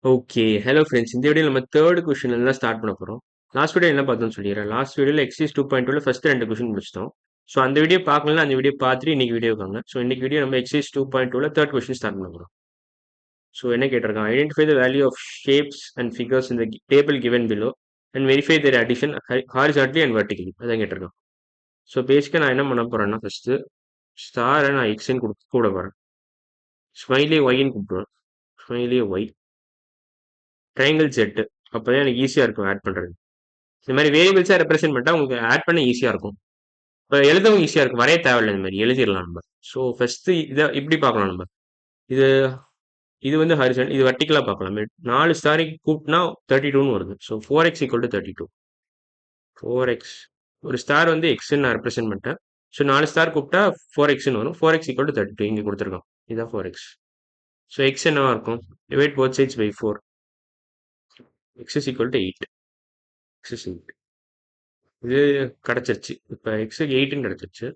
Okay. Hello friends. இந்த வீடியோல நம்ம 3 கொஸ்டின்ல தான் ஸ்டார்ட் பண்ண போறோம். லாஸ்ட் வீடியோ என்ன பார்த்தோம்னு சொல்லிடுறேன். லாஸ்ட் வீடியோல எக்ஸர்சைஸ் 2.2ல ஃபர்ஸ்ட் 2 கொஸ்டின் முடிச்சிட்டோம். ஸோ அந்த வீடியோ பார்க்கலன்னா அந்த வீடியோ பார்த்துட்டு இன்னைக்கு வீடியோ வாங்க. ஸோ இன்னைக்கு வீடியோ நம்ம எக்ஸர்சைஸ் 2.2ல 3 கொஸ்டின் ஸ்டார்ட் பண்ண போறோம். ஸோ என்ன கேட்டிருக்கான்? Identify the value of shapes and figures in the table given below and verify their addition horizontally and vertically. அதான் கேட்டிருக்கான். ஸோ பேசிக்கா நான் என்ன பண்ண போறேன்னா ஃபர்ஸ்ட் ஸ்டாரை நான் எக்ஸ்ன்னு கூட போறேன். ஸ்மைலி ஒய்ன்னு கூப்பிடுவேன். Smiley Y. Triangle set. அப்பதான் எனக்கு ஈஸியா இருக்கும் ஆட் பண்றது. இந்த மாதிரி வேரியபிள்ஸா ரெப்ரசென்ட் பண்ணிட்டா உங்களுக்கு ஆட் பண்ண ஈஸியா இருக்கும். இப்போ எழுதவும் ஈஸியா இருக்கும். வரைய தேவையில்லை. இந்த மாதிரி எழுதிடலாம் நம்ம. ஸோ ஃபர்ஸ்ட் இதை இப்படி பார்க்கலாம் நம்ம. இது இது வந்து ஹரிசன், இது வர்டிகலா பார்க்கலாம். 4 ஸ்டாரிக்கு கூப்பிட்டா 32ன்னு வருது. So 4x equal to 32. 4x ஒரு ஸ்டார் வந்து எக்ஸ்ன்னு நான் ரெப்ரசென்ட் பண்ணிட்டேன். ஸோ 4 ஸ்டார் கூப்பிட்டா 4xன்னு வரும். 4x ஈக்குவல் டு 32 இங்கே கொடுத்துருக்கோம். இதுதான் 4x. ஸோ எக்ஸ் என்னவா இருக்கும்? Divide both sides by 4. X is equal to 8. X is 8. இது கிடைச்சிருச்சு. இப்போ எக்ஸுக்கு 8ன்னு கிடைச்சிருச்சு.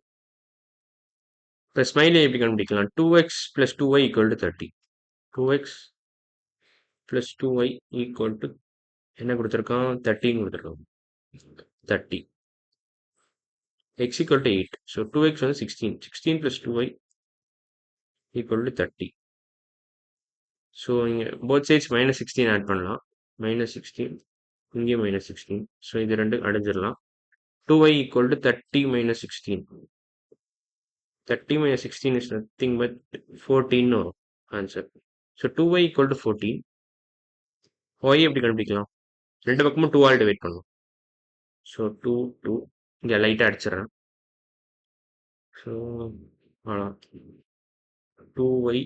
இப்போ ஸ்மைலி எப்படி கண்டுபிடிக்கலாம்? 2x plus 2y equal to 30. 2x plus 2y equal to என்ன கொடுத்துருக்கான்? 30 கொடுத்துருக்கான். 30. x equal to 8. So 2x வந்து 16. 16 plus 2y equal to 30. So இங்கே போத் சைட்ஸ் -16 ஆட் பண்ணலாம். -16 இங்கே -16. ஸோ இது ரெண்டு அடைஞ்சிடலாம். 2y equal to 30 minus 16. 30 minus 16 is nothing but 14 வரும் answer. So 2y equal to 14. y எப்படி கண்டுபிடிக்கலாம்? ரெண்டு பக்கமும் 2 ஆல் டிவைட் பண்ணும். ஸோ 2 2 இங்கே லைட்டாக அடிச்சிடறேன். ஸோ அவ்வளோ 2y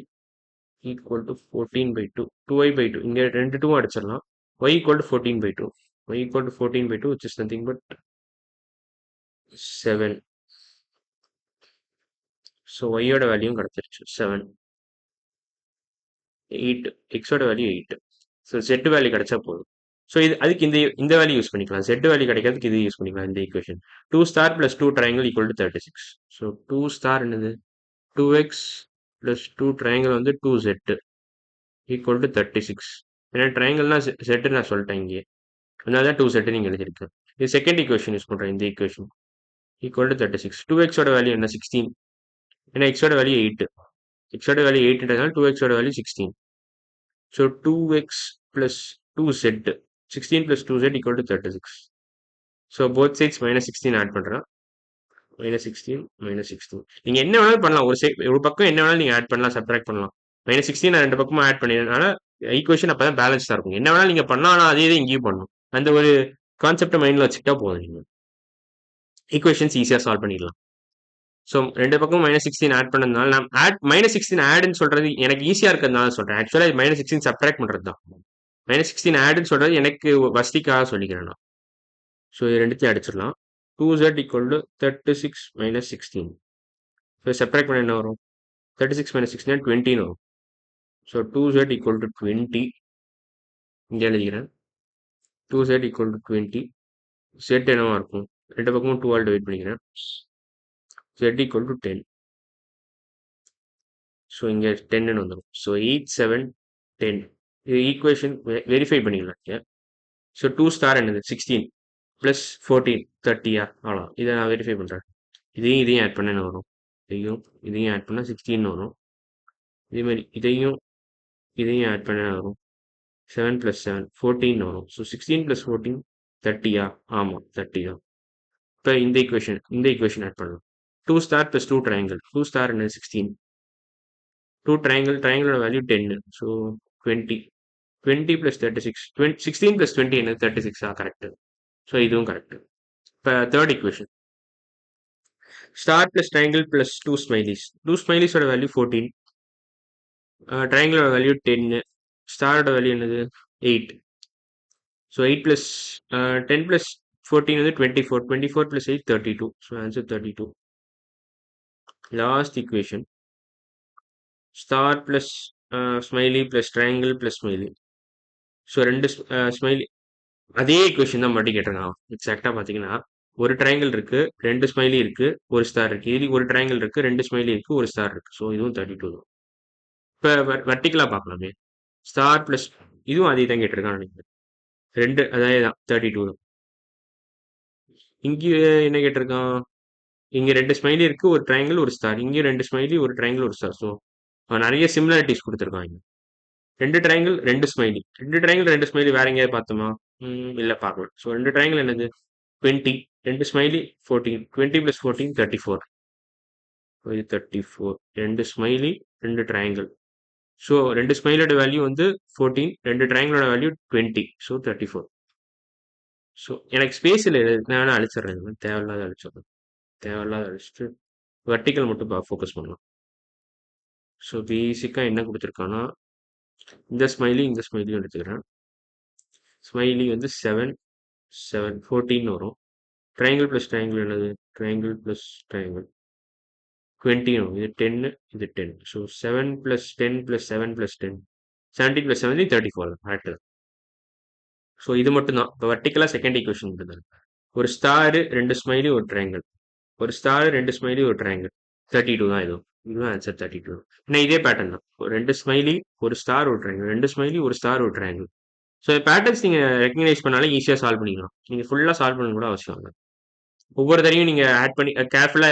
ஈக்குவல் டு 14/2. 2y/2 இங்கே ரெண்டு 2 அடிச்சிடலாம். y equal to 14/2. y equal to 14/2 which is nothing but 7. So ஒய்யோட வேல்யூவும் கிடச்சிருச்சு 7. 8. எக்ஸோட வேல்யூ 8. ஸோ Z வேல்யூ கிடைச்சா போதும். ஸோ இது அதுக்கு இந்த வேல்யூ யூஸ் பண்ணிக்கலாம். Z வேல்யூ கிடைக்கிறதுக்கு இது யூஸ் பண்ணிக்கலாம். இந்த equation 2 star plus 2 triangle equal to 36. So 2 star என்னது? 2x பிளஸ் 2 ட்ரையாங்கிள் வந்து 2z ஈக்குவல் டு 36. ஏன்னா ட்ரையாங்கிள்னா Z நான் சொல்லிட்டேன் இங்கே. அதனால தான் 2z நீங்கள் எழுதியிருக்கேன். இது செகண்ட் ஈக்குவேஷன் யூஸ் பண்ணுறேன். இந்த ஈக்குவேஷன் ஈக்குவல் டு 36. 2xோட வேல்யூ என்ன? 16. ஏன்னா எக்ஸோட வேல்யூ 8. எக்ஸோட value 8ன்றதுனால 2xோட value 16. So 2x plus 2z. 16 plus 2z equal to 36. So both sides -16 add பண்றேன். -16 -16. நீங்க என்ன வேணாலும் பண்ணலாம். ஒரு பக்கம் என்ன வேணாலும் நீங்க ஆட் பண்ணலாம், சப்ட்ராக்ட் பண்ணலாம். -16 நான் ரெண்டு பக்கமும் ஆட் பண்ணிடுறதுனால ஈக்குவேஷன் அப்பதான் பேலன்ஸ்டா இருக்கும். என்ன வேணாலும் நீங்க பண்ணலாம், ஆனா அதே இது இங்கேயும் பண்ணணும். அந்த ஒரு கான்செப்டை மைண்ட்ல வச்சுக்கிட்டா போதும். நீங்க ஈக்குவேஷன்ஸ் ஈஸியா சால்வ் பண்ணிடலாம். ஸோ ரெண்டு பக்கம் -16 ஆட் பண்ணதுனால நான் -16 ஆட்னு சொல்றது எனக்கு ஈஸியா இருக்கிறதுனால சொல்றேன். ஆக்சுவலா -16 சப்ட்ராக்ட் பண்றது தான். -16 ஆடுன்னு சொல்றது எனக்கு வசதிக்காக சொல்லிக்கிறேன் நான். ஸோ இது ரெண்டுத்தையும் அடிச்சிடலாம். 2z equal to 36 - 16. So separate பண்ண என்ன வரும்? 36 - 16 20 வரும். So 2z equal to 20. இங்கே எழுதிக்கிறேன். 2z equal to 20. z என்னவா இருக்கும்? ரெண்டு பக்கமும் 2 ஆல் டிவைட் பண்ணிக்கிறேன். z equal to 10. ஸோ இங்கே 10ன்னு வந்துடும். ஸோ 8 7 10. இது ஈக்குவேஷன் வெரிஃபை பண்ணிக்கலாம் இங்கே. ஸோ 2 ஸ்டார் என்னது? 16 ப்ளஸ் 14 30யா? அவ்வளோ. இதை நான் வெரிஃபை பண்ணுறேன். இதையும் ஆட் பண்ண என்ன வரும்? இதையும் ஆட் பண்ணால் 16 வரும். இதே மாதிரி இதையும் ஆட் பண்ண வரும். 7 + 7 14 வரும். ஸோ 16 + 14 30யா? ஆமாம் 30 தான். இப்போ இந்த ஈக்குவேஷன் ஆட் பண்ணலாம். 2 ஸ்டார் + 2 ட்ரையாங்கிள். 2 ஸ்டார் என்ன? 16. 2 ட்ரையாங்கிளோட வேல்யூ 10. ஸோ 20. 20 + 36. 16 + 20 என்ன? 36. கரெக்ட். ஸோ இதுவும் கரெக்ட். இப்போ third equation. Star + triangle + 2 smileys. 2 ஸ்மைலிஸோட வேல்யூ 14. ட்ரையாங்கிளோட வேல்யூ 10. ஸ்டாரோட வேல்யூ என்னது? 8. ஸோ 8 + 10 + 14 வந்து 24. 24 + 8 32. So answer 32. Last equation. Star plus smiley plus triangle plus smiley. So ரெண்டு ஸ்மைலி அதே ஈக்குவேஷன் தான் மறுபடியும் கேட்டேன். எக்ஸாக்டாக பார்த்தீங்கன்னா ஒரு ட்ரையாங்கிள் இருக்கு, ரெண்டு ஸ்மைலி இருக்கு, ஒரு ஸ்டார் இருக்கு. இது ஒரு ட்ரையாங்கிள் இருக்கு, ரெண்டு ஸ்மைலி இருக்கு, ஒரு ஸ்டார் இருக்கு. ஸோ இதுவும் 32 தான். இப்போ வெர்டிகலா பார்க்கலாமே. ஸ்டார் ப்ளஸ் இதுவும் அதே தான் கேட்டிருக்கான்னு நினைக்கிறேன். ரெண்டு அதே தான் 32 தான். இங்க என்ன கேட்டிருக்கான்? இங்க ரெண்டு ஸ்மைலி இருக்கு, ஒரு ட்ரையாங்கிள், ஒரு ஸ்டார். இங்க ரெண்டு ஸ்மைலி, ஒரு ட்ரையாங்கிள், ஒரு ஸ்டார். ஸோ நிறைய சிமிலாரிட்டிஸ் கொடுத்துருக்கான் இங்க. ரெண்டு ட்ரையாங்கிள், ரெண்டு ஸ்மைலி. ரெண்டு ட்ரையாங்கிள், ரெண்டு ஸ்மைலி வேற எங்கேயாவது பார்த்தோமா? இல்ல பார்க்கல. ஸோ ரெண்டு ட்ரையாங்கிள் என்னது? 20. ரெண்டு ஸ்மைலி 14. 20 + 14 34. இது 34. ரெண்டு ஸ்மைலி, ரெண்டு ட்ரையாங்கிள். ஸோ ரெண்டு ஸ்மைலோட வேல்யூ வந்து 14, ரெண்டு ட்ரையாங்கிளோட வேல்யூ 20. ஸோ 34. ஸோ எனக்கு ஸ்பேஸ் இல்லை, நான் வேணா அழிச்சிடுறேன். தேவையில்லாத அழிச்சிடுறேன். தேவையில்லாத அழிச்சிட்டு வெர்டிக்கல் மட்டும் ஃபோக்கஸ் பண்ணலாம். ஸோ பேசிக்காக என்ன கொடுத்துருக்கான்னா, இந்த ஸ்மைலியும் எடுத்துக்கிறேன். ஸ்மைலி வந்து 7, 7, 14 வரும். ட்ரையாங்கிள் ப்ளஸ் ட்ரையாங்கிள் என்னது? ட்ரையாங்கிள் ப்ளஸ் ட்ரையாங்கிள் 20 வரும். இது 10, இது 10. ஸோ 7 + 10 + 7 + 10. 17 + 17 34 கரெக்ட். ஸோ இது மட்டும் தான். இப்போ வெர்டிக்கலாக செகண்ட் ஈக்குவேஷன் மட்டும். ஒரு ஸ்டாரு, ரெண்டு ஸ்மைலி, ஒரு ட்ரையாங்கிள். ஒரு ஸ்டார், ரெண்டு ஸ்மைலி, ஒரு ட்ரையாங்கிள். 32 தான் இதுவும். இதுவும் ஆன்சர் 32. ஏன்னா இதே பேட்டர்ன் தான். ஒரு ரெண்டு ஸ்மைலி, ஒரு ஸ்டார், ஒரு ட்ரையாங்கிள். ரெண்டு ஸ்மைலி, ஒரு ஸ்டார், ஒரு ட்ரையாங்கிள். ஸோ பேட்டர்ன்ஸ் நீங்க ரெகக்னைஸ் பண்ணாலே ஈஸியா சால்வ் பண்ணிக்கலாம். நீங்க ஃபுல்லா சால்வ் பண்ணணும் கூட அவசியம் இல்லை. ஒவ்வொரு தடையும் நீங்க ஆட் பண்ணி கேர்ஃபுல்லா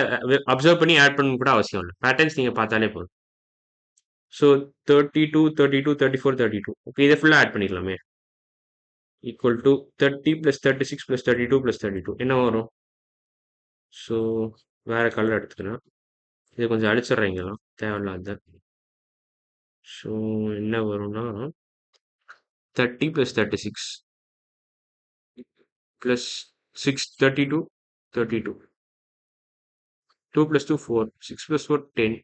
அப்சர்வ் பண்ணி ஆட் பண்ணணும் கூட அவசியம் இல்லை. பேட்டர்ன்ஸ் நீங்க பார்த்தாலே போதும். ஸோ 32, 32, 34, 32. ஓகே, இதை ஃபுல்லா ஆட் பண்ணிக்கலாமே. ஈக்குவல் டு 30 + 36 + 32 + 32 என்ன வரும்? ஸோ வேற கலர் எடுத்துக்கலாம். இதை கொஞ்சம் அழிச்சிடுறீங்களாம் தேவையில்லாத. ஸோ என்ன வரும்னா 30 + 36 + 6 32 32 2 + 2 4 6 + 4 10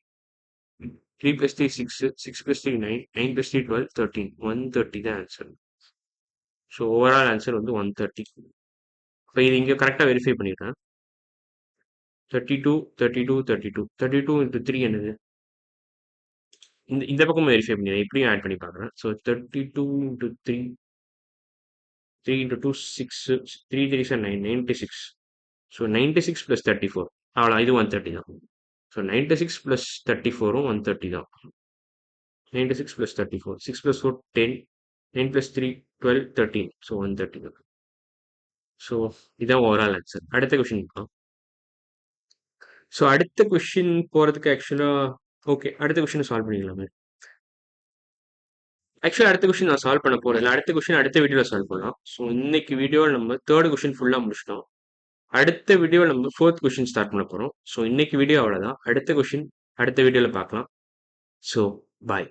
3 + 3 6 6 + 3 9 9 + 3 12 13 130 தான் ஆன்சர். ஸோ ஓவரால் ஆன்சர் வந்து 130. இப்போ இது இங்கே கரெக்டாக வெரிஃபை பண்ணிடுறேன். 32 32 32 32 × 3 என்னது? இந்த பக்கம் வெரிஃபை பண்ணிடுறேன். இப்படியும் ஆட் பண்ணி பார்க்குறேன். So 32 × 3 3 × 2 6 3 3 are 9 96. ஸோ 96 + 34 அவ்வளோ, இது 130 தான். ஸோ 96 + 34ம் 130 தான். 96 + 34 6 + 4 10 9 + 3 12 13. ஸோ 130 தான். ஸோ இதான் ஓவரால் ஆன்சர். அடுத்த கொஷின் பார்க்கலாம். ஸோ அடுத்த கொஷின் போகிறதுக்கு ஆக்சுவலாக ஓகே, அடுத்த கொஷினை சால்வ் பண்ணிக்கலாமே. ஆக்சுவலாக அடுத்த கொஷின் நான் சால்வ் பண்ண போகிறேன். அடுத்த கொஷின் அடுத்த வீடியோவில் சால்வ் பண்ணலாம். ஸோ இன்னைக்கு வீடியோவில் நம்ம தேர்ட் கொஷின் ஃபுல்லாக முடிச்சிட்டோம். அடுத்த வீடியோவில் நம்ம ஃபோர்த் கொஷின் ஸ்டார்ட் பண்ண போகிறோம். ஸோ இன்னைக்கு வீடியோ அவ்வளோதான். அடுத்த கொஷின் அடுத்த வீடியோவில் பார்க்கலாம். So bye.